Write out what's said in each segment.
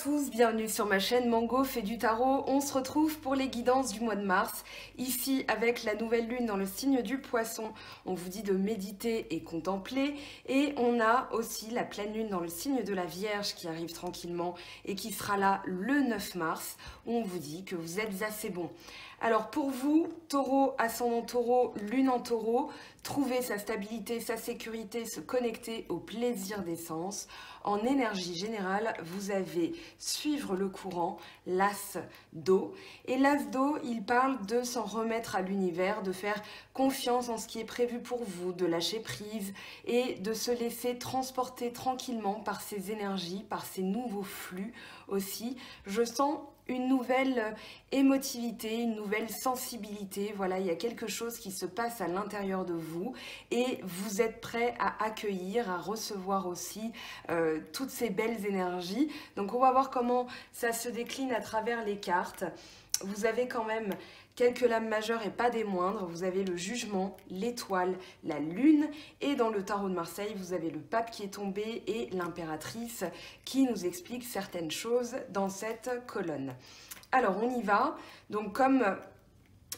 tous, bienvenue sur ma chaîne Mango fait du tarot. On se retrouve pour les guidances du mois de mars, ici avec la nouvelle lune dans le signe du poisson. On vous dit de méditer et contempler, et on a aussi la pleine lune dans le signe de la Vierge qui arrive tranquillement et qui sera là le 9 mars, où on vous dit que vous êtes assez bon. Alors pour vous, taureau, ascendant taureau, lune en taureau, trouver sa stabilité, sa sécurité, se connecter au plaisir des sens. En énergie générale, vous avez suivre le courant, l'as d'eau. Et l'as d'eau, il parle de s'en remettre à l'univers, de faire confiance en ce qui est prévu pour vous, de lâcher prise et de se laisser transporter tranquillement par ces énergies, par ces nouveaux flux aussi. Je sens une nouvelle émotivité, une nouvelle sensibilité. Voilà, il y a quelque chose qui se passe à l'intérieur de vous et vous êtes prêt à accueillir, à recevoir aussi toutes ces belles énergies. Donc on va voir comment ça se décline à travers les cartes. Vous avez quand même quelques lames majeures et pas des moindres. Vous avez le jugement, l'étoile, la lune, et dans le tarot de Marseille, vous avez le pape qui est tombé et l'impératrice qui nous explique certaines choses dans cette colonne. Alors on y va. Donc comme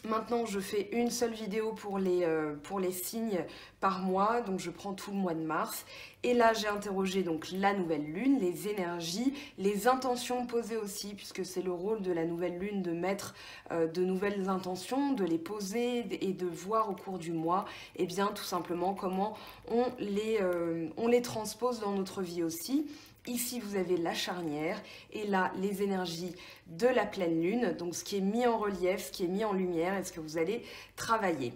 maintenant je fais une seule vidéo pour les signes par mois, donc je prends tout le mois de mars. Et là, j'ai interrogé donc la nouvelle lune, les énergies, les intentions posées aussi, puisque c'est le rôle de la nouvelle lune de mettre de nouvelles intentions, de les poser et de voir au cours du mois, et bien tout simplement comment on les transpose dans notre vie aussi. Ici, vous avez la charnière et là, les énergies de la pleine lune, donc ce qui est mis en relief, ce qui est mis en lumière et ce que vous allez travailler.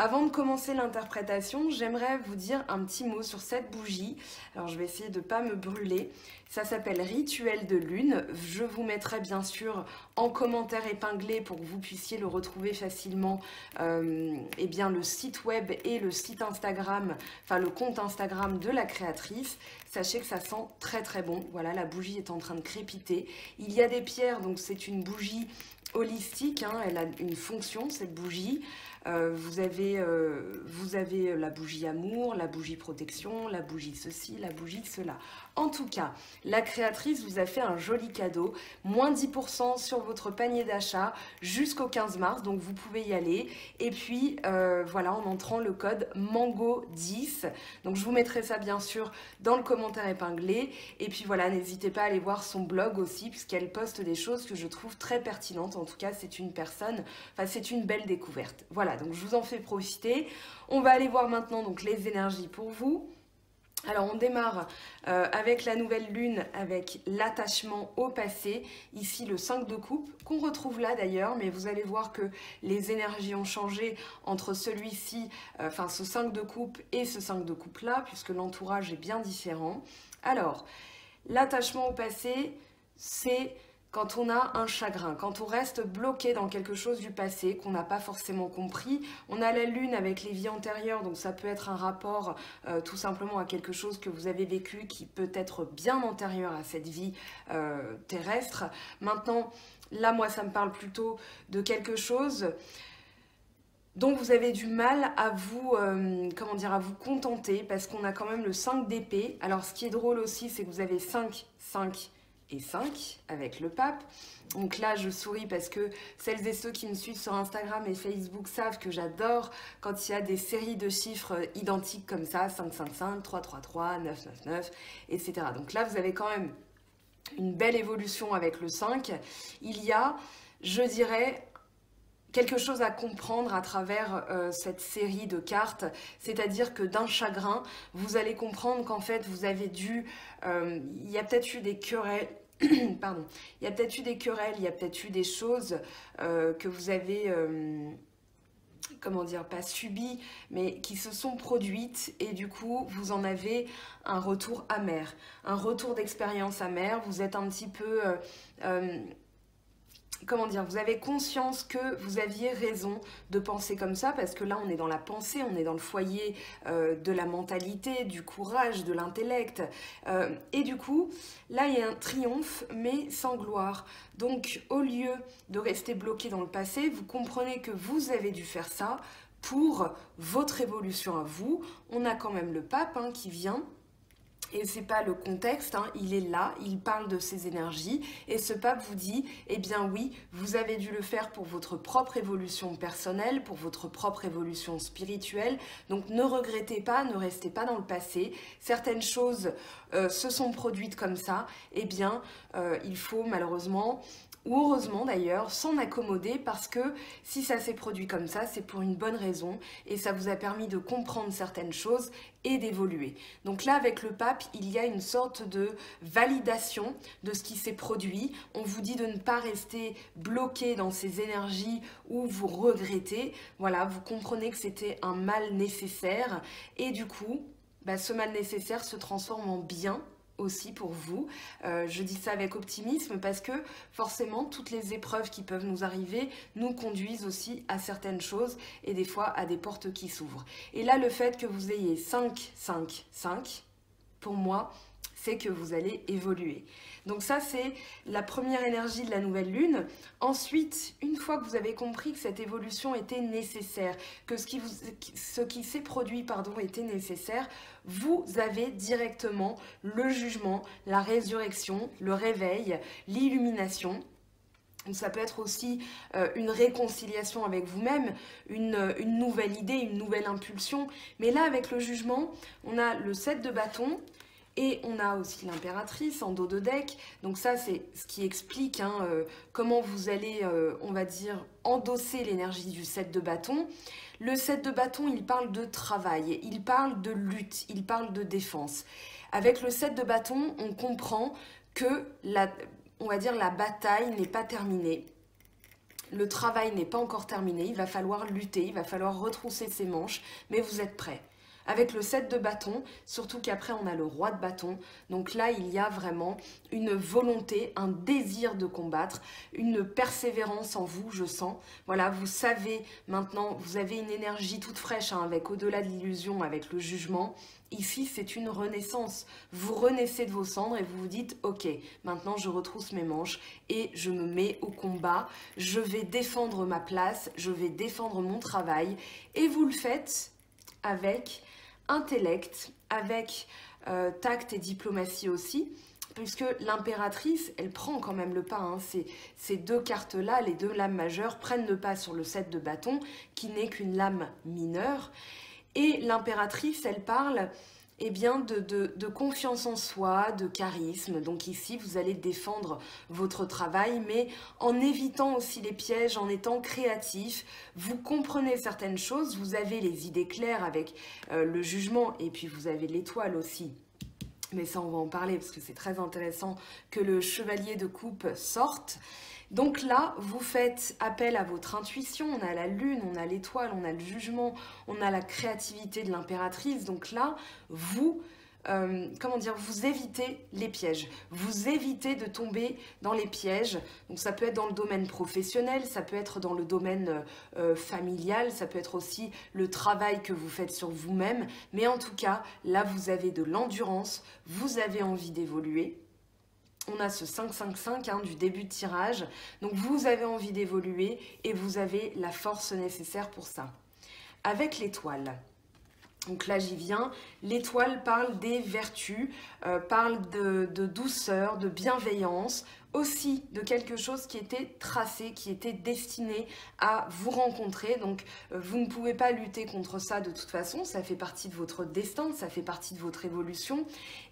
Avant de commencer l'interprétation, j'aimerais vous dire un petit mot sur cette bougie. Alors, je vais essayer de ne pas me brûler. Ça s'appelle Rituel de lune. Je vous mettrai bien sûr en commentaire épinglé pour que vous puissiez le retrouver facilement. Eh bien, le site web et le site Instagram, enfin le compte Instagram de la créatrice. Sachez que ça sent très très bon. Voilà, la bougie est en train de crépiter. Il y a des pierres, donc c'est une bougie holistique, hein, elle a une fonction cette bougie. Vous avez la bougie amour, la bougie protection, la bougie ceci, la bougie cela. En tout cas, la créatrice vous a fait un joli cadeau, moins 10% sur votre panier d'achat jusqu'au 15 mars, donc vous pouvez y aller. Et puis voilà, en entrant le code MANGO10, donc je vous mettrai ça bien sûr dans le commentaire épinglé. Et puis voilà, n'hésitez pas à aller voir son blog aussi, puisqu'elle poste des choses que je trouve très pertinentes. En tout cas, c'est une personne, enfin c'est une belle découverte. Voilà, donc je vous en fais profiter. On va aller voir maintenant donc les énergies pour vous. Alors on démarre avec la nouvelle lune, avec l'attachement au passé, ici le 5 de coupe, qu'on retrouve là d'ailleurs, mais vous allez voir que les énergies ont changé entre celui-ci, enfin ce 5 de coupe et ce 5 de coupe là, puisque l'entourage est bien différent. Alors, l'attachement au passé, c'est quand on a un chagrin, quand on reste bloqué dans quelque chose du passé qu'on n'a pas forcément compris. On a la lune avec les vies antérieures, donc ça peut être un rapport tout simplement à quelque chose que vous avez vécu qui peut être bien antérieur à cette vie terrestre. Maintenant, là moi ça me parle plutôt de quelque chose dont vous avez du mal à vous, comment dire, à vous contenter, parce qu'on a quand même le 5 d'épée. Alors ce qui est drôle aussi, c'est que vous avez 5, 5 et 5 avec le pape. Donc là je souris parce que celles et ceux qui me suivent sur Instagram et Facebook savent que j'adore quand il y a des séries de chiffres identiques comme ça, 5, 5, 5, 3, 3, 3, 9, 9, 9, etc. Donc là vous avez quand même une belle évolution avec le 5. Il y a, je dirais, quelque chose à comprendre à travers cette série de cartes, c'est-à-dire que d'un chagrin, vous allez comprendre qu'en fait, vous avez dû... il y a peut-être eu des querelles, pardon, il y a peut-être eu des querelles, il y a peut-être eu des choses que vous avez... comment dire, pas subies, mais qui se sont produites et du coup, vous en avez un retour amer, un retour d'expérience amère, vous êtes un petit peu... comment dire, vous avez conscience que vous aviez raison de penser comme ça, parce que là on est dans la pensée, on est dans le foyer de la mentalité, du courage, de l'intellect, et du coup là il y a un triomphe mais sans gloire. Donc au lieu de rester bloqué dans le passé, vous comprenez que vous avez dû faire ça pour votre évolution à vous. On a quand même le pape hein, qui vient Et c'est pas le contexte, hein, il est là, il parle de ses énergies et ce pape vous dit, eh bien oui, vous avez dû le faire pour votre propre évolution personnelle, pour votre propre évolution spirituelle, donc ne regrettez pas, ne restez pas dans le passé, certaines choses se sont produites comme ça, eh bien il faut malheureusement ou heureusement d'ailleurs, s'en accommoder parce que si ça s'est produit comme ça, c'est pour une bonne raison et ça vous a permis de comprendre certaines choses et d'évoluer. Donc là, avec le pape, il y a une sorte de validation de ce qui s'est produit. On vous dit de ne pas rester bloqué dans ces énergies où vous regrettez. Voilà, vous comprenez que c'était un mal nécessaire et du coup, ce mal nécessaire se transforme en bien aussi pour vous. Je dis ça avec optimisme parce que forcément toutes les épreuves qui peuvent nous arriver nous conduisent aussi à certaines choses et des fois à des portes qui s'ouvrent. Et là, le fait que vous ayez 5, 5, 5, pour moi, c'est que vous allez évoluer. Donc ça, c'est la première énergie de la nouvelle lune. Ensuite, une fois que vous avez compris que cette évolution était nécessaire, que ce qui s'est produit était nécessaire, vous avez directement le jugement, la résurrection, le réveil, l'illumination. Ça peut être aussi une réconciliation avec vous-même, une nouvelle idée, une nouvelle impulsion. Mais là, avec le jugement, on a le 7 de bâton. Et on a aussi l'impératrice en dos de deck. Donc ça, c'est ce qui explique comment vous allez, on va dire, endosser l'énergie du 7 de bâton. Le 7 de bâton, il parle de travail, il parle de lutte, il parle de défense. Avec le 7 de bâton, on comprend que on va dire, la bataille n'est pas terminée. Le travail n'est pas encore terminé, il va falloir lutter, il va falloir retrousser ses manches, mais vous êtes prêts. Avec le 7 de bâton, surtout qu'après on a le roi de bâton, donc là il y a vraiment une volonté, un désir de combattre, une persévérance en vous, je sens. Voilà, vous savez maintenant, vous avez une énergie toute fraîche, avec au-delà de l'illusion, avec le jugement. Ici, c'est une renaissance. Vous renaissez de vos cendres et vous vous dites « Ok, maintenant je retrousse mes manches et je me mets au combat. Je vais défendre ma place, je vais défendre mon travail. » Et vous le faites avec intellect, avec tact et diplomatie aussi, puisque l'impératrice, elle prend quand même le pas. Ces deux cartes-là, les deux lames majeures, prennent le pas sur le 7 de bâton, qui n'est qu'une lame mineure. Et l'impératrice, elle parle de confiance en soi, de charisme. Donc ici, vous allez défendre votre travail, mais en évitant aussi les pièges, en étant créatif. Vous comprenez certaines choses, vous avez les idées claires avec le jugement, et puis vous avez l'étoile aussi. Mais ça, on va en parler parce que c'est très intéressant que le chevalier de coupe sorte. Donc là, vous faites appel à votre intuition, on a la lune, on a l'étoile, on a le jugement, on a la créativité de l'impératrice. Donc là, vous évitez les pièges, vous évitez de tomber dans les pièges. Donc ça peut être dans le domaine professionnel, ça peut être dans le domaine familial, ça peut être aussi le travail que vous faites sur vous-même. Mais en tout cas, là, vous avez de l'endurance, vous avez envie d'évoluer. On a ce 5-5-5 du début de tirage. Donc vous avez envie d'évoluer et vous avez la force nécessaire pour ça. Avec l'étoile. Donc là, j'y viens. L'étoile parle des vertus, parle de douceur, de bienveillance, aussi de quelque chose qui était tracé, qui était destiné à vous rencontrer. Donc, vous ne pouvez pas lutter contre ça de toute façon. Ça fait partie de votre destin, ça fait partie de votre évolution.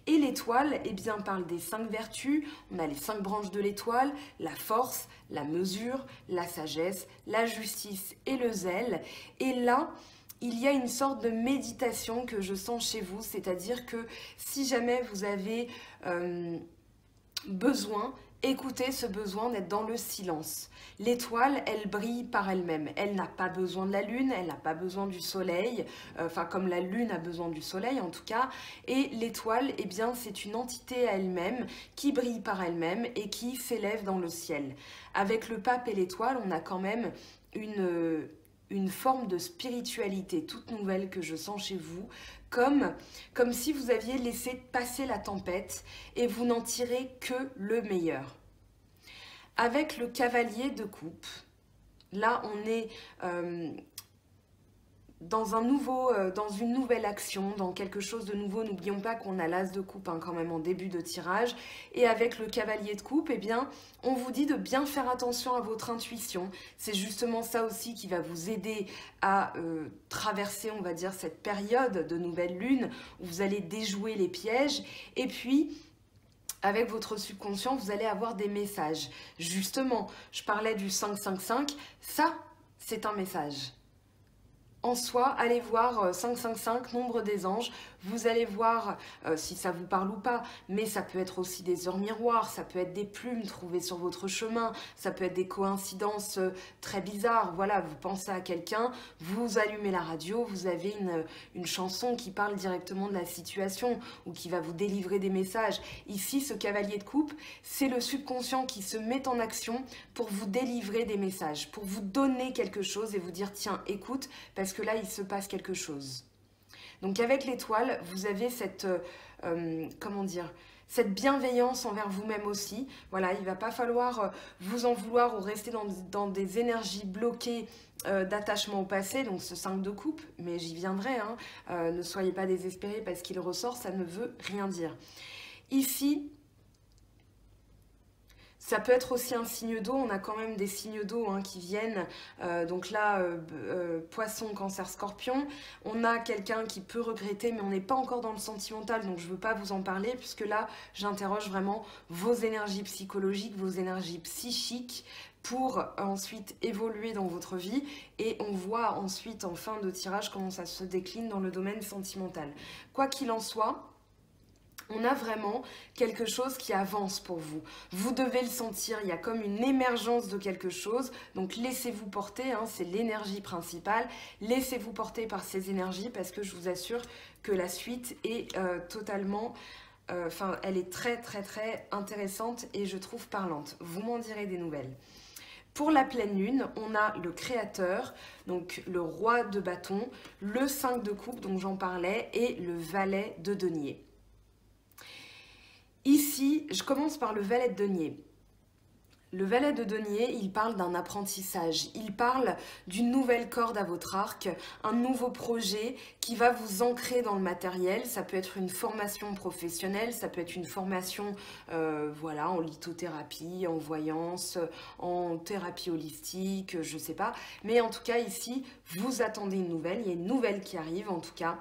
Et l'étoile, parle des 5 vertus. On a les 5 branches de l'étoile, la force, la mesure, la sagesse, la justice et le zèle. Et là, il y a une sorte de méditation que je sens chez vous, c'est-à-dire que si jamais vous avez besoin, écoutez ce besoin d'être dans le silence. L'étoile, elle brille par elle-même. Elle n'a pas besoin de la lune, elle n'a pas besoin du soleil, comme la lune a besoin du soleil en tout cas. Et l'étoile, c'est une entité à elle-même qui brille par elle-même et qui s'élève dans le ciel. Avec le pape et l'étoile, on a quand même une forme de spiritualité toute nouvelle que je sens chez vous, comme si vous aviez laissé passer la tempête et vous n'en tirez que le meilleur. Avec le cavalier de coupe, là on est dans une nouvelle action, dans quelque chose de nouveau. N'oublions pas qu'on a l'as de coupe quand même en début de tirage. Et avec le cavalier de coupe, eh bien, on vous dit de bien faire attention à votre intuition. C'est justement ça aussi qui va vous aider à traverser, on va dire, cette période de nouvelle lune où vous allez déjouer les pièges. Et puis, avec votre subconscient, vous allez avoir des messages. Justement, je parlais du 555, ça, c'est un message. En soi, allez voir 555, nombre des anges, vous allez voir si ça vous parle ou pas, mais ça peut être aussi des heures miroirs, ça peut être des plumes trouvées sur votre chemin, ça peut être des coïncidences très bizarres. Voilà, vous pensez à quelqu'un, vous allumez la radio, vous avez une chanson qui parle directement de la situation ou qui va vous délivrer des messages. Ici, ce cavalier de coupe, c'est le subconscient qui se met en action pour vous délivrer des messages, pour vous donner quelque chose et vous dire tiens, écoute, parce que là, il se passe quelque chose. Donc avec l'étoile, vous avez cette, comment dire, cette bienveillance envers vous-même aussi. Voilà, il ne va pas falloir vous en vouloir ou rester dans des énergies bloquées d'attachement au passé, donc ce 5 de coupe, mais j'y viendrai, hein. Ne soyez pas désespérés parce qu'il ressort, ça ne veut rien dire. Ici, ça peut être aussi un signe d'eau, on a quand même des signes d'eau qui viennent, donc là, poisson, cancer, scorpion, on a quelqu'un qui peut regretter, mais on n'est pas encore dans le sentimental, donc je ne veux pas vous en parler, puisque là, j'interroge vraiment vos énergies psychologiques, vos énergies psychiques, pour ensuite évoluer dans votre vie, et on voit ensuite, en fin de tirage, comment ça se décline dans le domaine sentimental. Quoi qu'il en soit, on a vraiment quelque chose qui avance pour vous. Vous devez le sentir, il y a comme une émergence de quelque chose. Donc laissez-vous porter, c'est l'énergie principale. Laissez-vous porter par ces énergies parce que je vous assure que la suite est totalement... elle est très très très intéressante et je trouve parlante. Vous m'en direz des nouvelles. Pour la pleine lune, on a le créateur, donc le roi de bâton, le 5 de coupe dont j'en parlais et le valet de denier. Ici, je commence par le valet de denier. Le valet de denier, il parle d'un apprentissage, il parle d'une nouvelle corde à votre arc, un nouveau projet qui va vous ancrer dans le matériel. Ça peut être une formation professionnelle, ça peut être une formation voilà, en lithothérapie, en voyance, en thérapie holistique, je ne sais pas. Mais en tout cas, ici, vous attendez une nouvelle, il y a une nouvelle qui arrive en tout cas.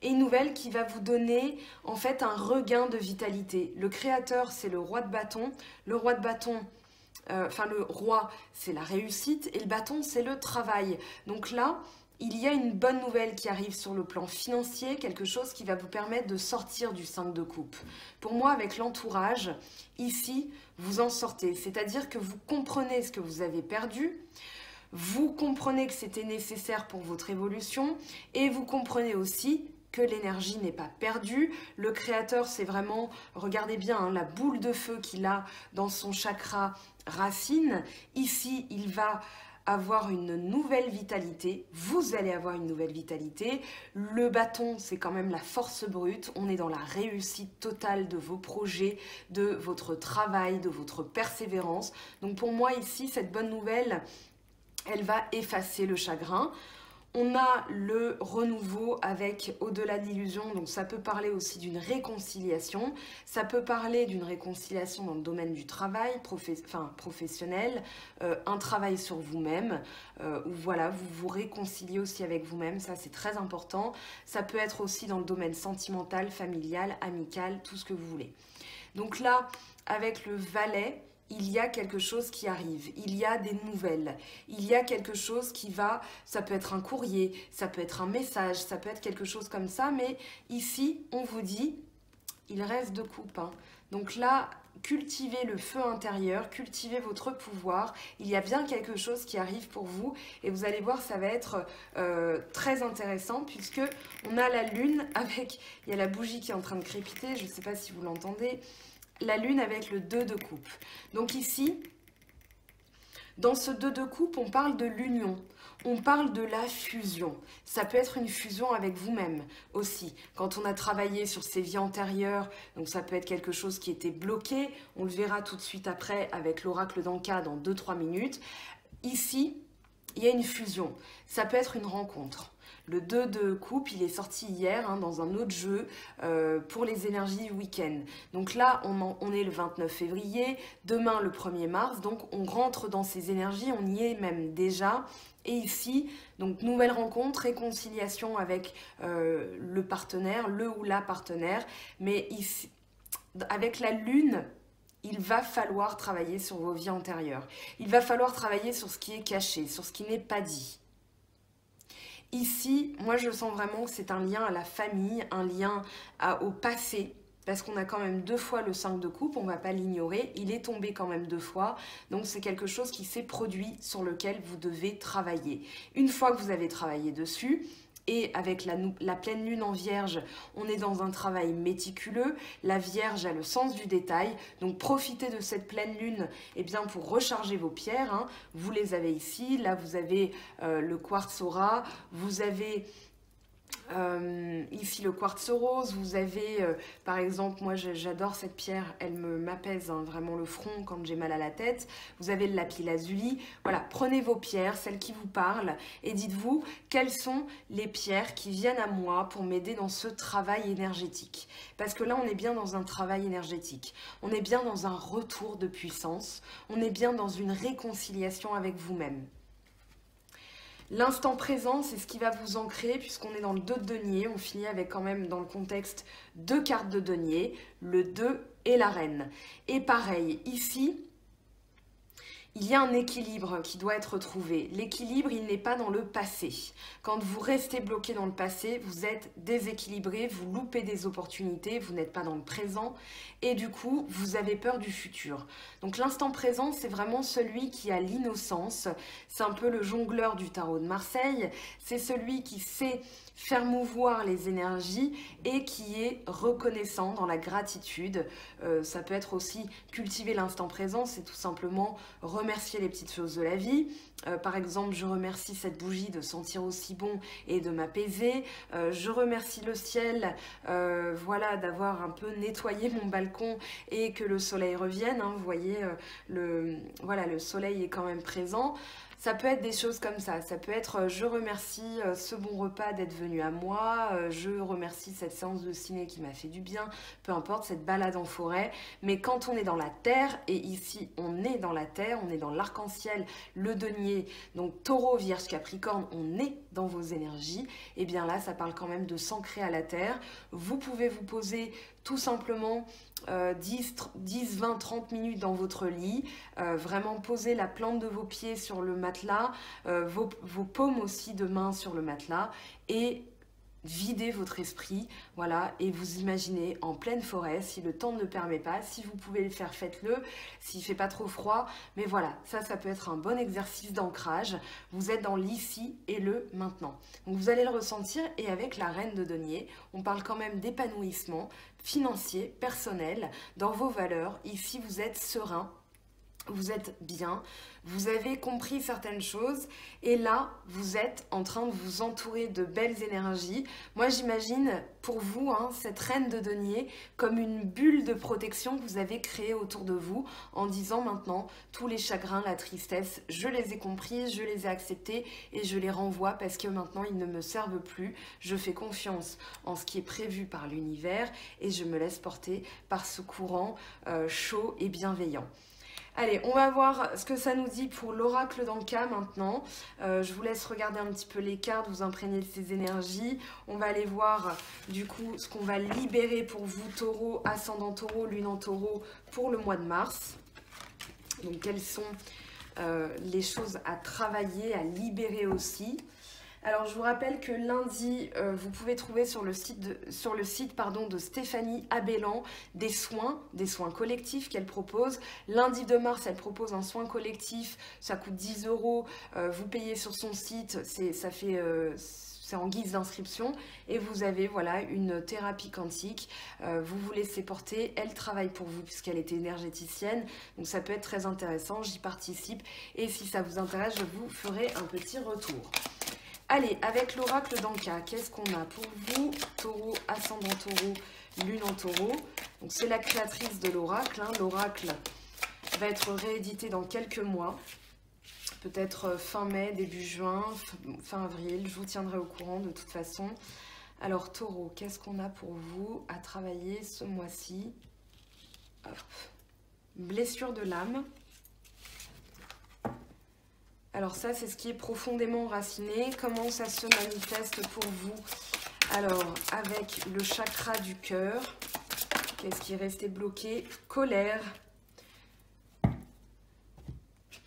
Et une nouvelle qui va vous donner en fait un regain de vitalité. Le créateur, c'est le roi de bâton. Le roi de bâton, le roi, c'est la réussite et le bâton, c'est le travail. Donc là, il y a une bonne nouvelle qui arrive sur le plan financier, quelque chose qui va vous permettre de sortir du 5 de coupe. Pour moi, avec l'entourage, ici, vous en sortez. C'est-à-dire que vous comprenez ce que vous avez perdu, vous comprenez que c'était nécessaire pour votre évolution et vous comprenez aussi que l'énergie n'est pas perdue. Le créateur, c'est vraiment, regardez bien, la boule de feu qu'il a dans son chakra racine. Ici, il va avoir une nouvelle vitalité. Vous allez avoir une nouvelle vitalité. Le bâton, c'est quand même la force brute. On est dans la réussite totale de vos projets, de votre travail, de votre persévérance. Donc pour moi, ici, cette bonne nouvelle, elle va effacer le chagrin. On a le renouveau avec au-delà de l'illusion, donc ça peut parler aussi d'une réconciliation, ça peut parler d'une réconciliation dans le domaine du travail professionnel, un travail sur vous-même, où voilà, vous vous réconciliez aussi avec vous-même, ça c'est très important. Ça peut être aussi dans le domaine sentimental, familial, amical, tout ce que vous voulez. Donc là, avec le valet, il y a quelque chose qui arrive, il y a des nouvelles, il y a quelque chose qui va, ça peut être un courrier, ça peut être un message, ça peut être quelque chose comme ça, mais ici, on vous dit, il reste 2 coupes. Donc là, cultivez le feu intérieur, cultivez votre pouvoir, il y a bien quelque chose qui arrive pour vous et vous allez voir, ça va être très intéressant puisque on a la lune avec, il y a la bougie qui est en train de crépiter, je ne sais pas si vous l'entendez, la lune avec le 2 de coupe. Donc ici, dans ce 2 de coupe, on parle de l'union, on parle de la fusion. Ça peut être une fusion avec vous-même aussi. Quand on a travaillé sur ses vies antérieures, donc ça peut être quelque chose qui était bloqué, on le verra tout de suite après avec l'oracle d'Anka dans 2-3 minutes. Ici, il y a une fusion. Ça peut être une rencontre. Le 2 de coupe, il est sorti hier hein, dans un autre jeu pour les énergies du week-end. Donc là, on est le 29 février, demain le 1er mars, donc on rentre dans ces énergies, on y est même déjà. Et ici, donc nouvelle rencontre, réconciliation avec le partenaire, le ou la partenaire. Mais ici, avec la lune, il va falloir travailler sur vos vies antérieures. Il va falloir travailler sur ce qui est caché, sur ce qui n'est pas dit. Ici, moi je sens vraiment que c'est un lien à la famille, un lien au passé, parce qu'on a quand même 2 fois le 5 de coupe, on ne va pas l'ignorer, il est tombé quand même 2 fois, donc c'est quelque chose qui s'est produit sur lequel vous devez travailler. Une fois que vous avez travaillé dessus, et avec la pleine lune en vierge, on est dans un travail méticuleux. La vierge a le sens du détail. Donc profitez de cette pleine lune eh bien, pour recharger vos pierres. Hein. Vous les avez ici. Là, vous avez le quartz aura. Vous avez ici le quartz rose, vous avez par exemple, moi j'adore cette pierre, elle m'apaise hein, vraiment le front quand j'ai mal à la tête. Vous avez le lapis lazuli, voilà, prenez vos pierres, celles qui vous parlent et dites-vous quelles sont les pierres qui viennent à moi pour m'aider dans ce travail énergétique. Parce que là on est bien dans un travail énergétique, on est bien dans un retour de puissance, on est bien dans une réconciliation avec vous-même. L'instant présent, c'est ce qui va vous ancrer puisqu'on est dans le 2 de denier. On finit avec quand même dans le contexte 2 cartes de denier, le 2 et la reine. Et pareil, ici, il y a un équilibre qui doit être trouvé. L'équilibre, il n'est pas dans le passé. Quand vous restez bloqué dans le passé, vous êtes déséquilibré, vous loupez des opportunités, vous n'êtes pas dans le présent et du coup, vous avez peur du futur. Donc l'instant présent, c'est vraiment celui qui a l'innocence. C'est un peu le jongleur du tarot de Marseille. C'est celui qui sait faire mouvoir les énergies et qui est reconnaissant dans la gratitude. Ça peut être aussi cultiver l'instant présent, c'est tout simplement remercier les petites choses de la vie. Par exemple, je remercie cette bougie de sentir aussi bon et de m'apaiser. Je remercie le ciel voilà, d'avoir un peu nettoyé mon balcon et que le soleil revienne. Hein. Vous voyez, voilà, le soleil est quand même présent. Ça peut être des choses comme ça peut être je remercie ce bon repas d'être venu à moi, je remercie cette séance de ciné qui m'a fait du bien, peu importe, cette balade en forêt. Mais quand on est dans la terre, et ici on est dans la terre, on est dans l'arc-en-ciel, le denier, donc taureau, vierge, capricorne, on est dans vos énergies, et bien là ça parle quand même de s'ancrer à la terre. Vous pouvez vous poser tout simplement 10, 20, 30 minutes dans votre lit, vraiment poser la plante de vos pieds sur le matelas, vos paumes aussi de main sur le matelas et videz votre esprit, voilà, et vous imaginez en pleine forêt, si le temps ne le permet pas, si vous pouvez le faire, faites-le, s'il ne fait pas trop froid, mais voilà, ça peut être un bon exercice d'ancrage, vous êtes dans l'ici et le maintenant. Donc vous allez le ressentir, et avec la reine de denier, on parle quand même d'épanouissement financier, personnel, dans vos valeurs. Ici, vous êtes serein, vous êtes bien, vous avez compris certaines choses et là, vous êtes en train de vous entourer de belles énergies. Moi, j'imagine pour vous, hein, cette reine de denier comme une bulle de protection que vous avez créée autour de vous en disant maintenant, tous les chagrins, la tristesse, je les ai compris, je les ai acceptés et je les renvoie parce que maintenant, ils ne me servent plus. Je fais confiance en ce qui est prévu par l'univers et je me laisse porter par ce courant chaud et bienveillant. Allez, on va voir ce que ça nous dit pour l'oracle d'Anka maintenant. Je vous laisse regarder un petit peu les cartes, vous imprégner de ces énergies. On va aller voir du coup ce qu'on va libérer pour vous, taureau, ascendant taureau, lune en taureau pour le mois de mars. Donc quelles sont les choses à travailler, à libérer aussi. Alors je vous rappelle que lundi, vous pouvez trouver sur le site de Stéphanie Abellan des soins collectifs qu'elle propose. Lundi de mars, elle propose un soin collectif, ça coûte 10 €, vous payez sur son site, c'est en guise d'inscription et vous avez voilà une thérapie quantique, vous vous laissez porter, elle travaille pour vous puisqu'elle est énergéticienne, donc ça peut être très intéressant, j'y participe et si ça vous intéresse, je vous ferai un petit retour. Allez, avec l'oracle d'Anka, qu'est-ce qu'on a pour vous? Taureau, ascendant taureau, lune en taureau. Donc c'est la créatrice de l'oracle. Hein. L'oracle va être réédité dans quelques mois. peut-être fin mai, début juin, fin avril. Je vous tiendrai au courant de toute façon. Alors Taureau, qu'est-ce qu'on a pour vous à travailler ce mois-ci? Blessure de l'âme. Alors ça, c'est ce qui est profondément enraciné. Comment ça se manifeste pour vous? Alors, avec le chakra du cœur, qu'est-ce qui est resté bloqué? Colère.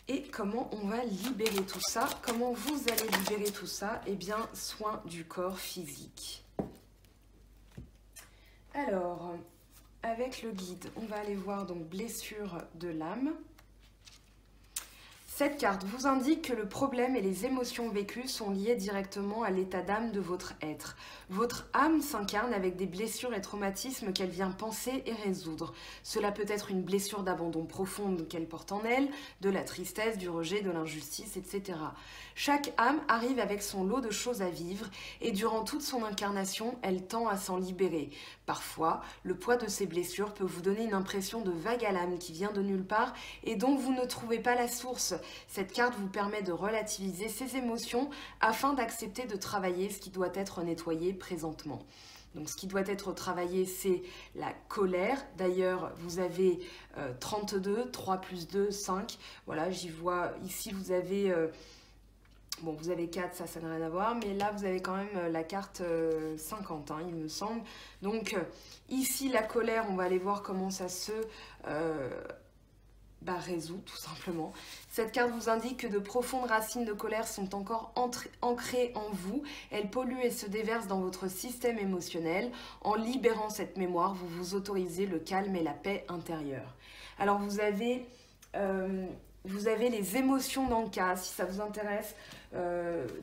Et comment on va libérer tout ça? Comment vous allez libérer tout ça? Eh bien, soin du corps physique. Alors, avec le guide, on va aller voir donc blessure de l'âme. Cette carte vous indique que le problème et les émotions vécues sont liés directement à l'état d'âme de votre être. Votre âme s'incarne avec des blessures et traumatismes qu'elle vient penser et résoudre. Cela peut être une blessure d'abandon profonde qu'elle porte en elle, de la tristesse, du rejet, de l'injustice, etc. Chaque âme arrive avec son lot de choses à vivre et durant toute son incarnation, elle tend à s'en libérer. Parfois, le poids de ces blessures peut vous donner une impression de vague à l'âme qui vient de nulle part et dont vous ne trouvez pas la source. Cette carte vous permet de relativiser ces émotions afin d'accepter de travailler ce qui doit être nettoyé présentement. Donc ce qui doit être travaillé, c'est la colère. D'ailleurs, vous avez 32, 3 plus 2, 5. Voilà, j'y vois, ici vous avez... bon, vous avez 4, ça n'a rien à voir, mais là, vous avez quand même la carte 50, hein, il me semble. Donc, ici, la colère, on va aller voir comment ça se résout, tout simplement. Cette carte vous indique que de profondes racines de colère sont encore ancrées en vous. Elles polluent et se déversent dans votre système émotionnel. En libérant cette mémoire, vous vous autorisez le calme et la paix intérieure. Alors, vous avez les émotions d'Anka, si ça vous intéresse,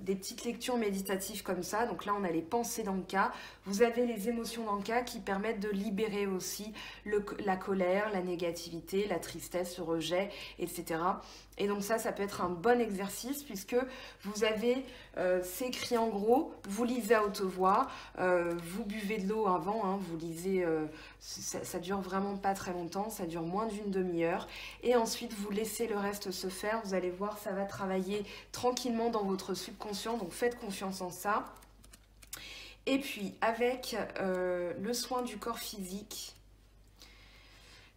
des petites lectures méditatives comme ça. Donc là, on a les pensées d'Anka. Vous avez les émotions d'Anka qui permettent de libérer aussi la colère, la négativité, la tristesse, le rejet, etc. Et donc ça peut être un bon exercice puisque vous avez c'est écrit en gros, vous lisez à haute voix, vous buvez de l'eau avant, hein, vous lisez, ça dure vraiment pas très longtemps, ça dure moins d'une demi-heure. Et ensuite, vous laissez le reste se faire, vous allez voir, ça va travailler tranquillement dans votre subconscient, donc faites confiance en ça. Et puis, avec le soin du corps physique,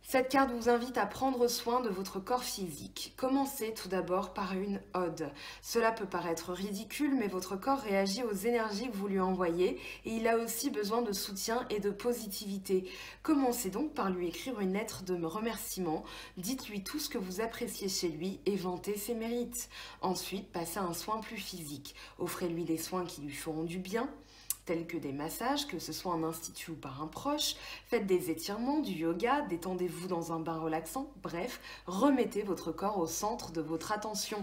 cette carte vous invite à prendre soin de votre corps physique. Commencez tout d'abord par une ode. Cela peut paraître ridicule, mais votre corps réagit aux énergies que vous lui envoyez et il a aussi besoin de soutien et de positivité. Commencez donc par lui écrire une lettre de remerciement. Dites-lui tout ce que vous appréciez chez lui et vantez ses mérites. Ensuite, passez à un soin plus physique. Offrez-lui des soins qui lui feront du bien, tels que des massages, que ce soit en institut ou par un proche. Faites des étirements, du yoga, détendez-vous dans un bain relaxant. Bref, remettez votre corps au centre de votre attention.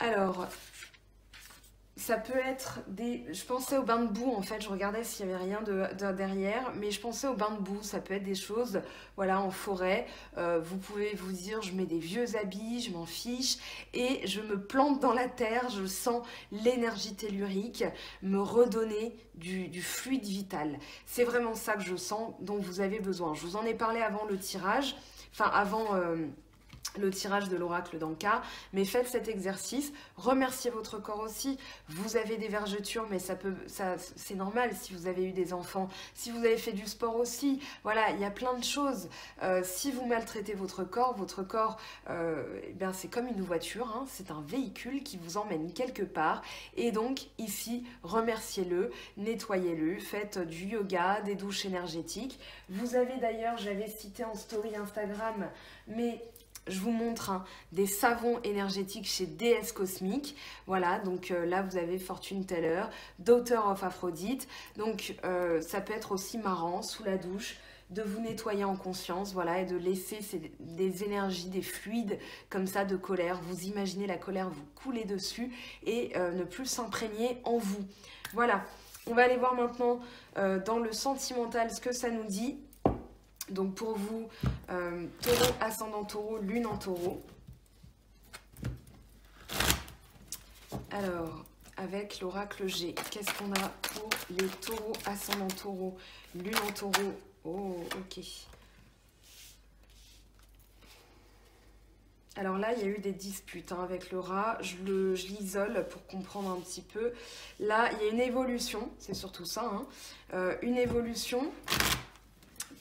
Alors, ça peut être des... Je pensais au bain de boue, en fait, je regardais s'il n'y avait rien derrière, mais je pensais au bain de boue, ça peut être des choses, voilà, en forêt. Vous pouvez vous dire, je mets des vieux habits, je m'en fiche, et je me plante dans la terre, je sens l'énergie tellurique me redonner du fluide vital. C'est vraiment ça que je sens, dont vous avez besoin. Je vous en ai parlé avant le tirage, enfin avant... le tirage de l'oracle d'Anka, mais faites cet exercice, remerciez votre corps aussi. Vous avez des vergetures, mais c'est normal si vous avez eu des enfants, si vous avez fait du sport aussi, voilà, il y a plein de choses. Si vous maltraitez votre corps, eh bien, c'est comme une voiture, hein, c'est un véhicule qui vous emmène quelque part, et donc ici, remerciez-le, nettoyez-le, faites du yoga, des douches énergétiques. Vous avez d'ailleurs, j'avais cité en story Instagram, mais je vous montre des savons énergétiques chez DS Cosmique. Voilà, donc là vous avez Fortune Teller, Daughter of Aphrodite. Donc ça peut être aussi marrant sous la douche de vous nettoyer en conscience, voilà, et de laisser des énergies, des fluides comme ça de colère. Vous imaginez la colère vous couler dessus et ne plus s'imprégner en vous. Voilà, on va aller voir maintenant dans le sentimental ce que ça nous dit. Donc pour vous, taureau, ascendant taureau, lune en taureau. Alors, avec l'oracle G, qu'est-ce qu'on a pour les taureaux, ascendant taureau, lune en taureau? Oh, ok. Alors là, il y a eu des disputes hein, avec le rat. Je l'isole pour comprendre un petit peu. Là, il y a une évolution, c'est surtout ça. Hein. Une évolution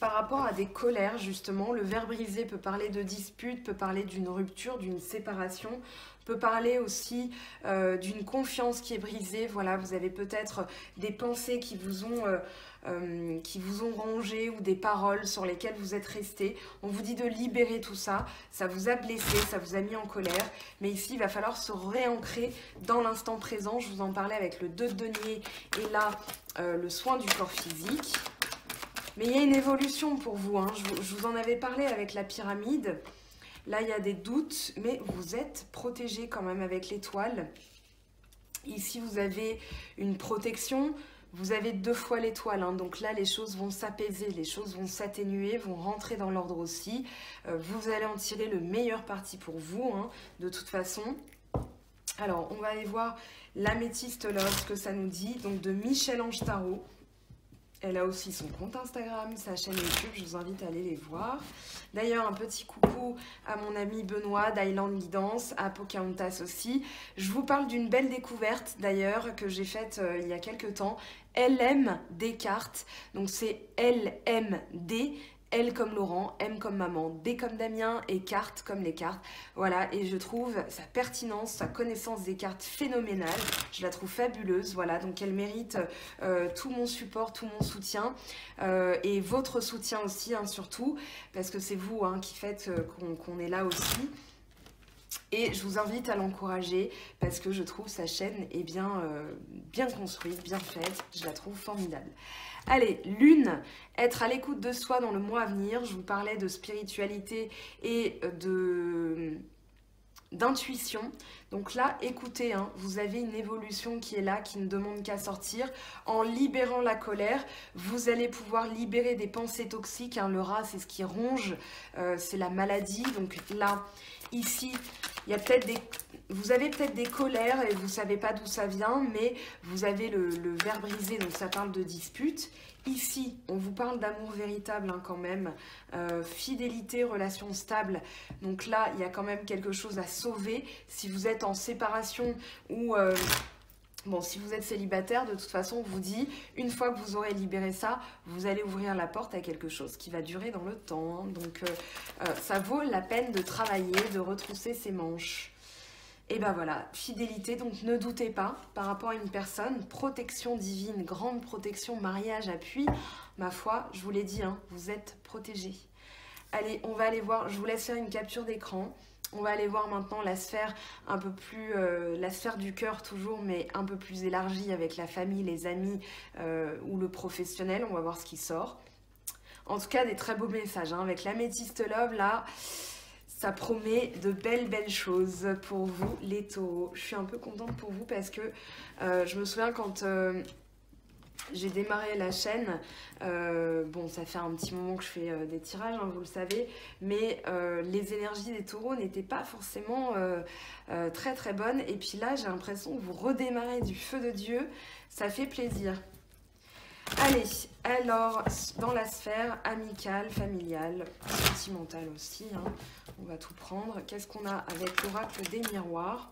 par rapport à des colères, justement. Le ver brisé peut parler de dispute, peut parler d'une rupture, d'une séparation, peut parler aussi d'une confiance qui est brisée. Voilà, vous avez peut-être des pensées qui vous ont rongé ou des paroles sur lesquelles vous êtes resté. On vous dit de libérer tout ça. Ça vous a blessé, ça vous a mis en colère. Mais ici, il va falloir se réancrer dans l'instant présent. Je vous en parlais avec le 2 de denier et là, le soin du corps physique. Mais il y a une évolution pour vous. Hein. Je vous en avais parlé avec la pyramide. Là, il y a des doutes, mais vous êtes protégé quand même avec l'étoile. Ici, vous avez une protection. Vous avez 2 fois l'étoile. Hein. Donc là, les choses vont s'apaiser, les choses vont s'atténuer, vont rentrer dans l'ordre aussi. Vous allez en tirer le meilleur parti pour vous, hein, de toute façon. Alors, on va aller voir l'améthyste love, ce que ça nous dit. Donc, de Michel-Ange Tarot. Elle a aussi son compte Instagram, sa chaîne YouTube, je vous invite à aller les voir. D'ailleurs, un petit coucou à mon ami Benoît d'Island Guidance, à Pocahontas aussi. Je vous parle d'une belle découverte d'ailleurs que j'ai faite il y a quelques temps. LM des cartes, donc c'est LMD. L comme Laurent, M comme maman, D comme Damien et cartes comme les cartes. Voilà, et je trouve sa pertinence, sa connaissance des cartes phénoménale. Je la trouve fabuleuse, voilà, donc elle mérite tout mon support, tout mon soutien et votre soutien aussi, hein, surtout, parce que c'est vous hein, qui faites qu'on est là aussi. Et je vous invite à l'encourager parce que je trouve sa chaîne est bien construite, bien faite. Je la trouve formidable. Allez, lune, être à l'écoute de soi dans le mois à venir. Je vous parlais de spiritualité et d'intuition. Donc là, écoutez, hein, vous avez une évolution qui est là, qui ne demande qu'à sortir. En libérant la colère, vous allez pouvoir libérer des pensées toxiques. Hein. Le rat, c'est ce qui ronge, c'est la maladie. Donc là, ici, il y a peut-être vous avez peut-être des colères et vous ne savez pas d'où ça vient, mais vous avez le ver brisé, donc ça parle de dispute. Ici, on vous parle d'amour véritable hein, quand même, fidélité, relation stable. Donc là, il y a quand même quelque chose à sauver. Si vous êtes en séparation ou... Bon, si vous êtes célibataire, de toute façon, on vous dit, une fois que vous aurez libéré ça, vous allez ouvrir la porte à quelque chose qui va durer dans le temps. Hein. Donc, ça vaut la peine de travailler, de retrousser ses manches. Et ben voilà, fidélité, donc ne doutez pas par rapport à une personne, protection divine, grande protection, mariage, appui. Ma foi, je vous l'ai dit, hein, vous êtes protégés. Allez, on va aller voir, je vous laisse faire une capture d'écran. On va aller voir maintenant la sphère un peu plus, la sphère du cœur toujours, mais un peu plus élargie avec la famille, les amis ou le professionnel. On va voir ce qui sort. En tout cas, des très beaux messages. Hein. Avec l'améthyste love, là, ça promet de belles choses pour vous, les taureaux. Je suis un peu contente pour vous parce que je me souviens quand... j'ai démarré la chaîne, bon ça fait un petit moment que je fais des tirages, hein, vous le savez, mais les énergies des taureaux n'étaient pas forcément très bonnes. Et puis là j'ai l'impression que vous redémarrez du feu de Dieu, ça fait plaisir. Allez, alors dans la sphère amicale, familiale, sentimentale aussi, hein, on va tout prendre. Qu'est-ce qu'on a avec l'oracle des miroirs ?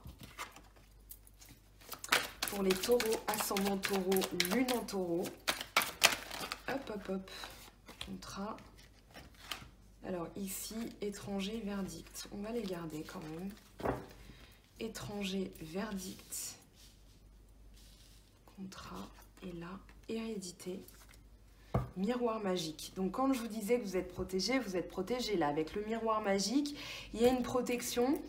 Pour les taureaux, ascendant taureau, lune en taureau. Hop. Contrat. Alors ici, étranger, verdict. On va les garder quand même. Étranger, verdict. Contrat. Et là, hérédité. Miroir magique. Donc quand je vous disais que vous êtes protégé là. Avec le miroir magique, il y a une protection.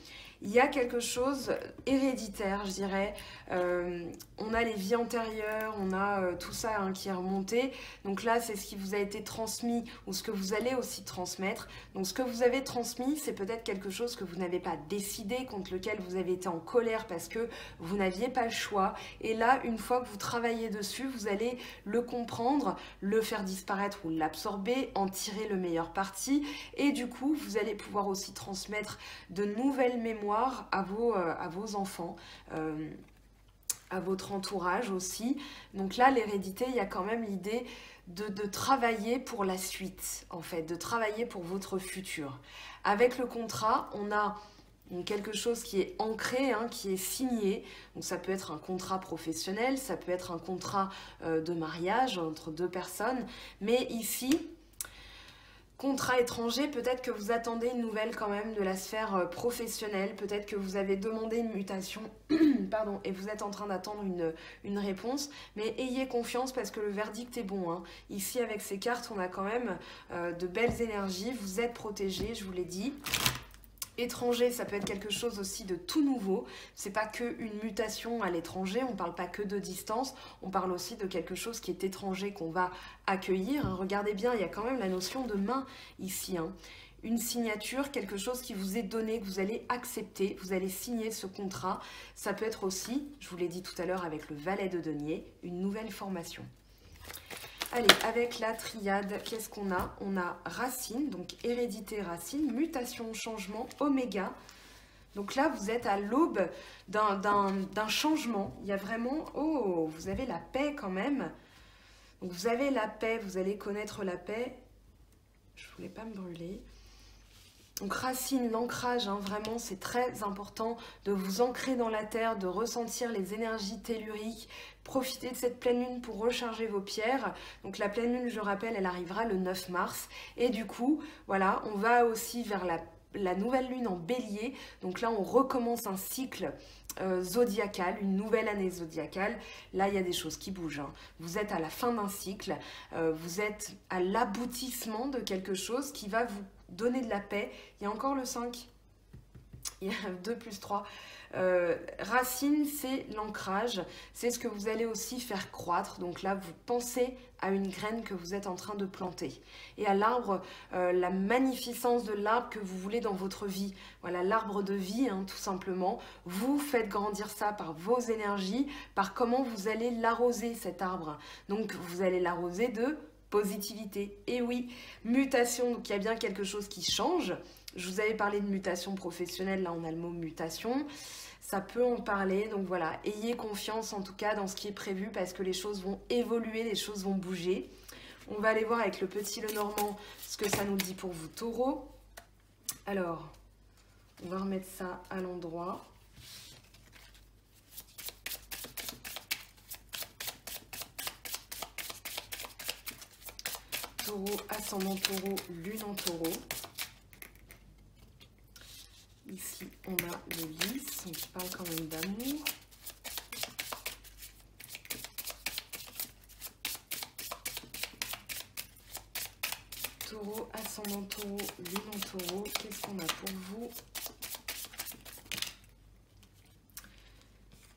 Il y a quelque chose héréditaire, je dirais. On a les vies antérieures, on a tout ça hein, qui est remonté. Donc là, c'est ce qui vous a été transmis ou ce que vous allez aussi transmettre. Donc ce que vous avez transmis, c'est peut-être quelque chose que vous n'avez pas décidé, contre lequel vous avez été en colère parce que vous n'aviez pas le choix. Et là, une fois que vous travaillez dessus, vous allez le comprendre, le faire disparaître ou l'absorber, en tirer le meilleur parti. Et du coup, vous allez pouvoir aussi transmettre de nouvelles mémoires à vos enfants, à votre entourage aussi. Donc là, l'hérédité, il y a quand même l'idée de travailler pour la suite, en fait, de travailler pour votre futur. Avec le contrat, on a Donc quelque chose qui est ancré, hein, qui est signé. Donc ça peut être un contrat professionnel, ça peut être un contrat de mariage entre deux personnes. Mais ici, contrat étranger, peut-être que vous attendez une nouvelle quand même de la sphère professionnelle. Peut-être que vous avez demandé une mutation pardon, et vous êtes en train d'attendre une réponse. Mais ayez confiance parce que le verdict est bon, hein. Ici, avec ces cartes, on a quand même de belles énergies. Vous êtes protégés, je vous l'ai dit. Étranger, ça peut être quelque chose aussi de tout nouveau. C'est pas que une mutation à l'étranger, on parle pas que de distance, on parle aussi de quelque chose qui est étranger qu'on va accueillir. Regardez bien, il y a quand même la notion de main ici, hein. Une signature, quelque chose qui vous est donné, que vous allez accepter, vous allez signer ce contrat. Ça peut être aussi, je vous l'ai dit tout à l'heure avec le valet de denier, une nouvelle formation. Allez, avec la triade, qu'est-ce qu'on a? On a racine, donc hérédité racine, mutation, changement, oméga. Donc là, vous êtes à l'aube d'un changement. Il y a vraiment... Oh, vous avez la paix quand même. Donc vous avez la paix, vous allez connaître la paix. Je ne voulais pas me brûler. Donc racine, l'ancrage, hein, vraiment c'est très important de vous ancrer dans la terre, de ressentir les énergies telluriques, profiter de cette pleine lune pour recharger vos pierres. Donc la pleine lune, je rappelle, elle arrivera le 9 mars et du coup, voilà, on va aussi vers la nouvelle lune en bélier. Donc là, on recommence un cycle zodiacal, une nouvelle année zodiacale. Là, il y a des choses qui bougent, hein. Vous êtes à la fin d'un cycle, vous êtes à l'aboutissement de quelque chose qui va vous donner de la paix. Il y a encore le 5. Il y a 2 plus 3. Racine, c'est l'ancrage. C'est ce que vous allez aussi faire croître. Donc là, vous pensez à une graine que vous êtes en train de planter. Et à l'arbre, la magnificence de l'arbre que vous voulez dans votre vie. Voilà, l'arbre de vie, hein, tout simplement. Vous faites grandir ça par vos énergies, par comment vous allez l'arroser, cet arbre. Donc, vous allez l'arroser de positivité. Et oui, mutation, donc il y a bien quelque chose qui change. Je vous avais parlé de mutation professionnelle, là on a le mot mutation. Ça peut en parler, donc voilà, ayez confiance en tout cas dans ce qui est prévu parce que les choses vont évoluer, les choses vont bouger. On va aller voir avec le petit Lenormand ce que ça nous dit pour vous, taureau. Alors, on va remettre ça à l'endroit. Taureau, ascendant taureau, lune en taureau. Ici, on a le lys, on parle quand même d'amour. Taureau, ascendant taureau, lune en taureau. Qu'est-ce qu'on a pour vous?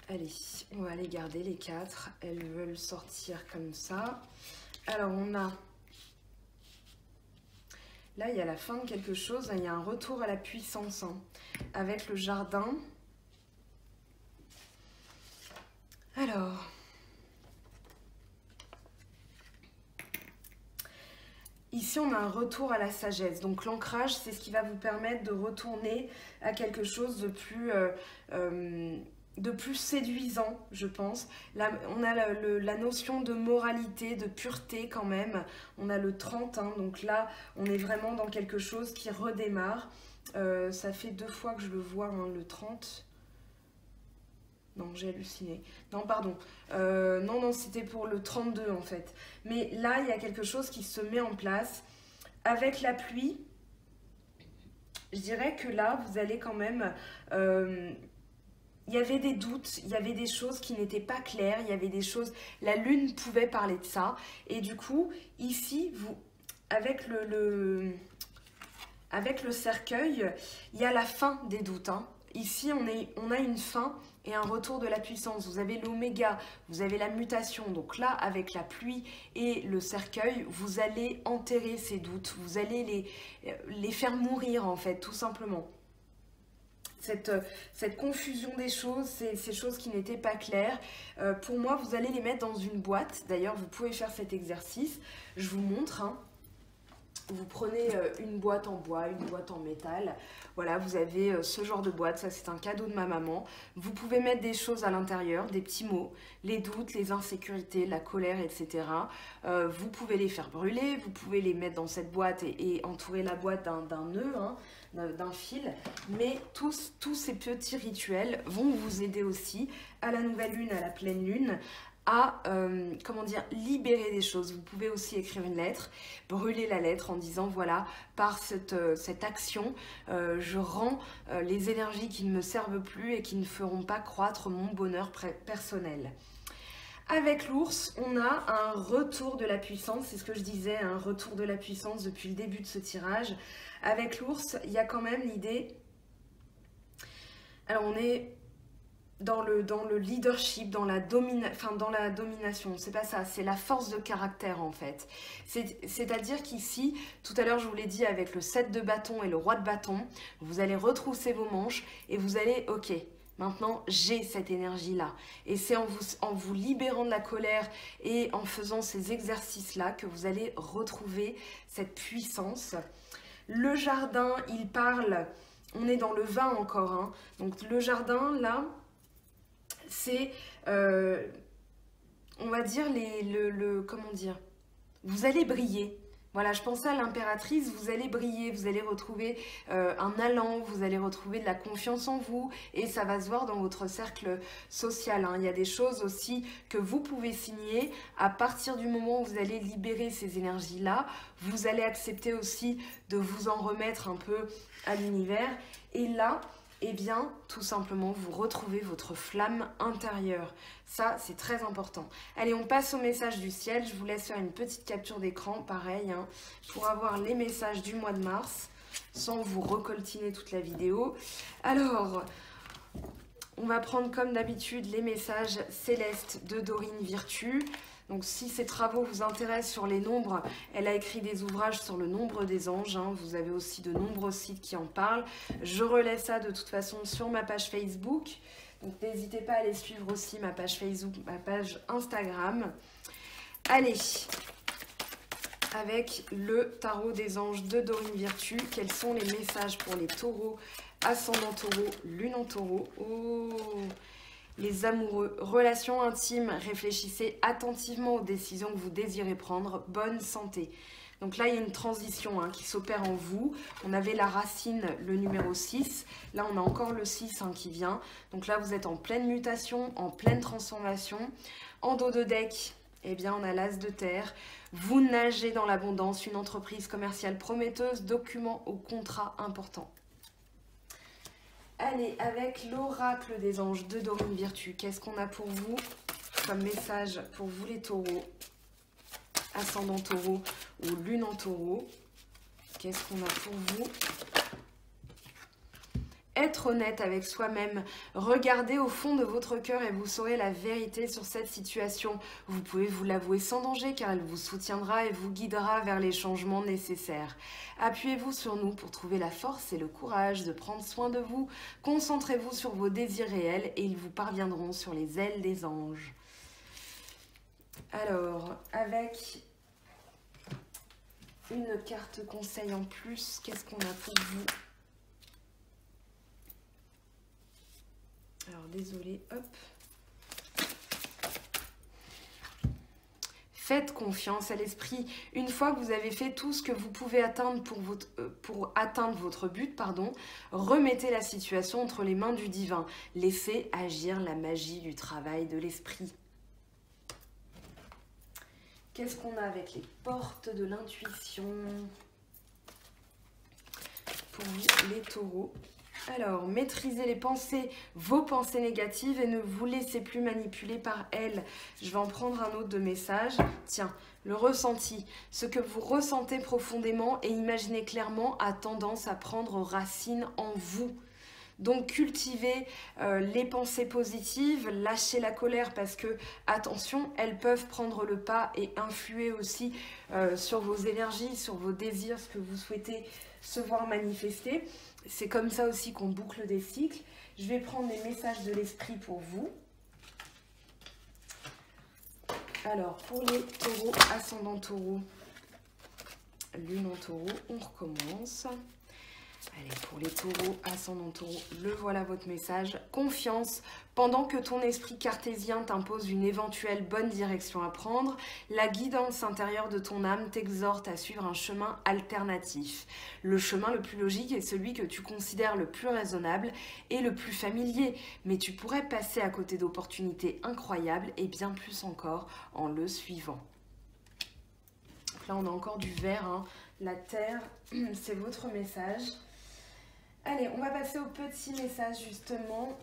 Allez, on va les garder les 4. Elles veulent sortir comme ça. Alors, on a... Là, il y a la fin de quelque chose, il y a un retour à la puissance, hein, avec le jardin. Alors, ici, on a un retour à la sagesse. Donc, l'ancrage, c'est ce qui va vous permettre de retourner à quelque chose de plus séduisant, je pense. Là, on a la notion de moralité, de pureté quand même. On a le 30, hein, donc là, on est vraiment dans quelque chose qui redémarre. Ça fait 2 fois que je le vois, hein, le 30. Non, j'ai halluciné. Non, pardon. Non, c'était pour le 32 en fait. Mais là, il y a quelque chose qui se met en place. Avec la pluie, je dirais que là, vous allez quand même... il y avait des doutes, il y avait des choses qui n'étaient pas claires, il y avait des choses... La lune pouvait parler de ça. Et du coup, ici, avec le cercueil, il y a la fin des doutes, hein. Ici, on a une fin et un retour de la puissance. Vous avez l'oméga, vous avez la mutation. Donc là, avec la pluie et le cercueil, vous allez enterrer ces doutes. Vous allez les faire mourir, en fait, tout simplement. Cette confusion des choses, ces choses qui n'étaient pas claires, pour moi, vous allez les mettre dans une boîte. D'ailleurs, vous pouvez faire cet exercice. Je vous montre, hein. Vous prenez une boîte en bois, une boîte en métal. Voilà, vous avez ce genre de boîte. Ça, c'est un cadeau de ma maman. Vous pouvez mettre des choses à l'intérieur, des petits mots, les doutes, les insécurités, la colère, etc. Vous pouvez les faire brûler. Vous pouvez les mettre dans cette boîte et entourer la boîte d'un nœud, hein, d'un fil. Mais tous ces petits rituels vont vous aider aussi à la nouvelle lune, à la pleine lune, à comment dire, libérer des choses. Vous pouvez aussi écrire une lettre, brûler la lettre en disant voilà, par cette action, je rends les énergies qui ne me servent plus et qui ne feront pas croître mon bonheur personnel. Avec l'ours, on a un retour de la puissance, c'est ce que je disais, un retour de la puissance depuis le début de ce tirage. Avec l'ours, il y a quand même l'idée, alors on est dans le leadership, dans la domination, c'est pas ça, c'est la force de caractère en fait. C'est-à-dire qu'ici, tout à l'heure je vous l'ai dit avec le 7 de bâton et le roi de bâton, vous allez retrousser vos manches et vous allez, ok, maintenant j'ai cette énergie-là. Et c'est en vous libérant de la colère et en faisant ces exercices-là que vous allez retrouver cette puissance. Le jardin, il parle, on est dans le vin encore, hein. Donc le jardin là, c'est, on va dire, comment dire, vous allez briller. Voilà, je pensais à l'impératrice, vous allez briller, vous allez retrouver un allant, vous allez retrouver de la confiance en vous et ça va se voir dans votre cercle social, hein. Il y a des choses aussi que vous pouvez signer à partir du moment où vous allez libérer ces énergies-là. Vous allez accepter aussi de vous en remettre un peu à l'univers et là, eh bien, tout simplement, vous retrouvez votre flamme intérieure. Ça, c'est très important. Allez, on passe au message du ciel. Je vous laisse faire une petite capture d'écran, pareil, hein, pour avoir les messages du mois de mars, sans vous recoltiner toute la vidéo. Alors, on va prendre comme d'habitude les messages célestes de Dorine Virtue. Donc si ces travaux vous intéressent sur les nombres, elle a écrit des ouvrages sur le nombre des anges, hein. Vous avez aussi de nombreux sites qui en parlent. Je relais ça de toute façon sur ma page Facebook. Donc n'hésitez pas à aller suivre aussi ma page Facebook, ma page Instagram. Allez, avec le tarot des anges de Dorine Virtue, quels sont les messages pour les taureaux, ascendant taureau, lune en taureau? Oh, les amoureux, relations intimes, réfléchissez attentivement aux décisions que vous désirez prendre. Bonne santé. Donc là, il y a une transition, hein, qui s'opère en vous. On avait la racine, le numéro 6. Là, on a encore le 6, hein, qui vient. Donc là, vous êtes en pleine mutation, en pleine transformation. En dos de deck, eh bien, on a l'as de terre. Vous nagez dans l'abondance, une entreprise commerciale prometteuse, document ou contrat important. Allez, avec l'oracle des anges de Dorine Virtue, qu'est-ce qu'on a pour vous comme message pour vous les taureaux, ascendant taureau ou lune en taureau? Qu'est-ce qu'on a pour vous? Être honnête avec soi-même, regardez au fond de votre cœur et vous saurez la vérité sur cette situation. Vous pouvez vous l'avouer sans danger car elle vous soutiendra et vous guidera vers les changements nécessaires. Appuyez-vous sur nous pour trouver la force et le courage de prendre soin de vous. Concentrez-vous sur vos désirs réels et ils vous parviendront sur les ailes des anges. Alors, avec une carte conseil en plus, qu'est-ce qu'on a pour vous? Alors, désolé, hop. Faites confiance à l'esprit. Une fois que vous avez fait tout ce que vous pouvez atteindre pour atteindre votre but, remettez la situation entre les mains du divin. Laissez agir la magie du travail de l'esprit. Qu'est-ce qu'on a avec les portes de l'intuition pour les taureaux? Alors, maîtrisez les pensées, vos pensées négatives et ne vous laissez plus manipuler par elles. Je vais en prendre un autre de message. Tiens, le ressenti. Ce que vous ressentez profondément et imaginez clairement a tendance à prendre racine en vous. Donc, cultivez les pensées positives, lâchez la colère parce que, attention, elles peuvent prendre le pas et influer aussi sur vos énergies, sur vos désirs, ce que vous souhaitez se voir manifester. C'est comme ça aussi qu'on boucle des cycles. Je vais prendre les messages de l'esprit pour vous. Alors, pour les taureaux, ascendant taureau, lune en taureau, on recommence. Allez, pour les taureaux, ascendant taureau, le voilà votre message. Confiance, pendant que ton esprit cartésien t'impose une éventuelle bonne direction à prendre, la guidance intérieure de ton âme t'exhorte à suivre un chemin alternatif. Le chemin le plus logique est celui que tu considères le plus raisonnable et le plus familier, mais tu pourrais passer à côté d'opportunités incroyables et bien plus encore en le suivant. Donc là, on a encore du vert, hein. La terre, c'est votre message. Allez, on va passer au petit message justement.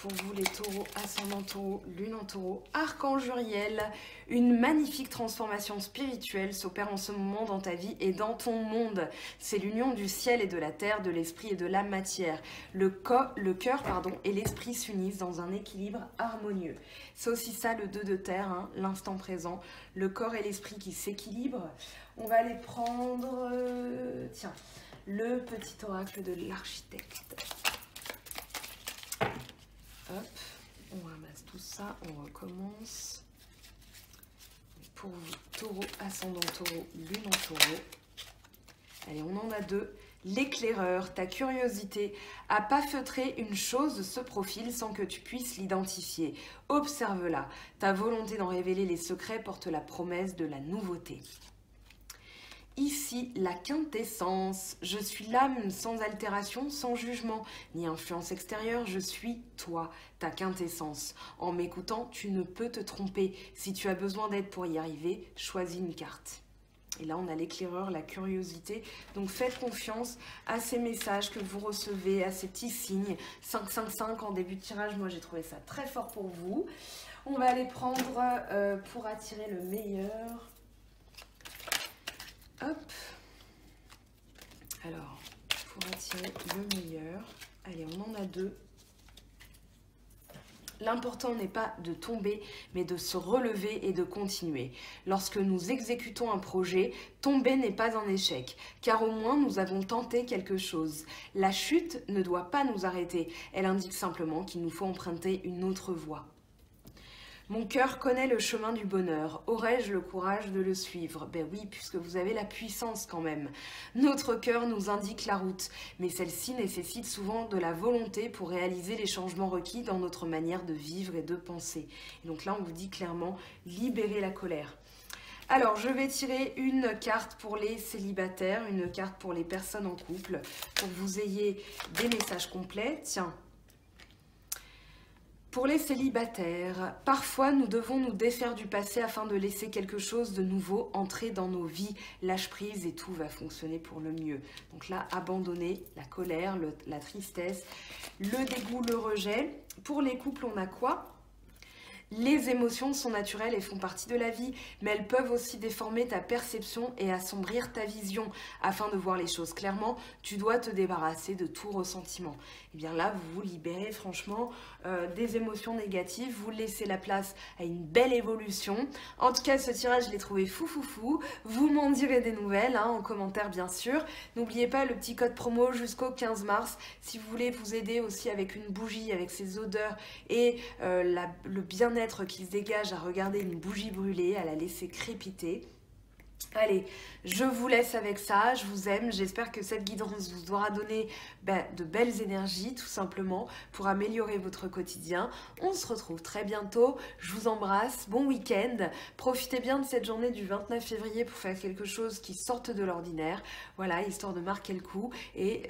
Pour vous les taureaux, ascendant taureau, lune en taureau, archange Uriel, une magnifique transformation spirituelle s'opère en ce moment dans ta vie et dans ton monde. C'est l'union du ciel et de la terre, de l'esprit et de la matière. Le cœur et l'esprit s'unissent dans un équilibre harmonieux. C'est aussi ça le 2 de terre, hein, l'instant présent, le corps et l'esprit qui s'équilibrent. On va aller prendre, tiens, le petit oracle de l'architecte. Hop, on ramasse tout ça, on recommence. Pour vous, taureau, ascendant taureau, lune en taureau. Allez, on en a 2. L'éclaireur, ta curiosité à pas feutrer une chose se profile sans que tu puisses l'identifier. Observe-la. Ta volonté d'en révéler les secrets porte la promesse de la nouveauté. Ici, la quintessence. Je suis l'âme sans altération, sans jugement, ni influence extérieure. Je suis toi, ta quintessence. En m'écoutant, tu ne peux te tromper. Si tu as besoin d'aide pour y arriver, choisis une carte. Et là, on a l'éclaireur, la curiosité. Donc, faites confiance à ces messages que vous recevez, à ces petits signes. 5-5-5 en début de tirage. Moi, j'ai trouvé ça très fort pour vous. On va aller prendre pour attirer le meilleur. Hop. Alors, pour attirer le meilleur. Allez, on en a 2. L'important n'est pas de tomber, mais de se relever et de continuer. Lorsque nous exécutons un projet, tomber n'est pas un échec, car au moins nous avons tenté quelque chose. La chute ne doit pas nous arrêter, elle indique simplement qu'il nous faut emprunter une autre voie. Mon cœur connaît le chemin du bonheur. Aurais-je le courage de le suivre? Ben oui, puisque vous avez la puissance quand même. Notre cœur nous indique la route, mais celle-ci nécessite souvent de la volonté pour réaliser les changements requis dans notre manière de vivre et de penser. Et donc là, on vous dit clairement, libérez la colère. Alors, je vais tirer une carte pour les célibataires, une carte pour les personnes en couple, pour que vous ayez des messages complets. Tiens. Pour les célibataires, parfois nous devons nous défaire du passé afin de laisser quelque chose de nouveau entrer dans nos vies. Lâche prise et tout va fonctionner pour le mieux. Donc là, abandonner la colère, la tristesse, le dégoût, le rejet. Pour les couples, on a quoi ? Les émotions sont naturelles et font partie de la vie, mais elles peuvent aussi déformer ta perception et assombrir ta vision. Afin de voir les choses clairement, tu dois te débarrasser de tout ressentiment. Et bien là, vous vous libérez franchement des émotions négatives, vous laissez la place à une belle évolution. En tout cas, ce tirage, je l'ai trouvé fou. Vous m'en direz des nouvelles, hein, en commentaire bien sûr. N'oubliez pas le petit code promo jusqu'au 15 mars. Si vous voulez vous aider aussi avec une bougie, avec ses odeurs et le bien-être qui se dégage à regarder une bougie brûlée, à la laisser crépiter. Allez, je vous laisse avec ça, je vous aime, j'espère que cette guidance vous aura donné de belles énergies tout simplement pour améliorer votre quotidien. On se retrouve très bientôt, je vous embrasse, bon week-end, profitez bien de cette journée du 29 février pour faire quelque chose qui sorte de l'ordinaire, voilà, histoire de marquer le coup et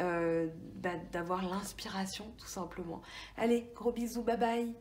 d'avoir l'inspiration tout simplement. Allez, gros bisous, bye bye.